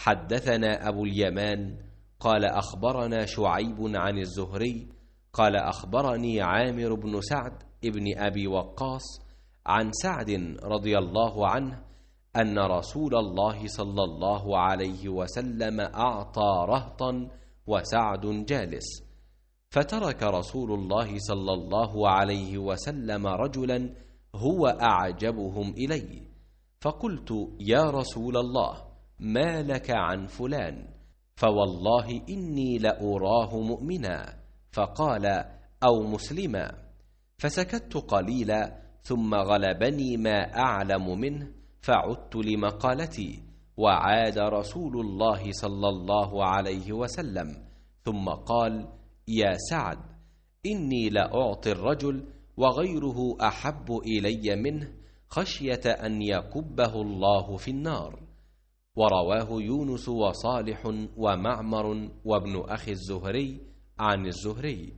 حدثنا أبو اليمان قال أخبرنا شعيب عن الزهري قال أخبرني عامر بن سعد ابن أبي وقاص عن سعد رضي الله عنه أن رسول الله صلى الله عليه وسلم أعطى رهطا وسعد جالس، فترك رسول الله صلى الله عليه وسلم رجلا هو أعجبهم إلي، فقلت يا رسول الله ما لك عن فلان؟ فوالله إني لأراه مؤمنا، فقال أو مسلما، فسكت قليلا ثم غلبني ما أعلم منه فعدت لمقالتي، وعاد رسول الله صلى الله عليه وسلم ثم قال يا سعد إني لأعطي الرجل وغيره أحب إلي منه خشية أن يكبه الله في النار. ورواه يونس وصالح ومعمر وابن أخي الزهري عن الزهري.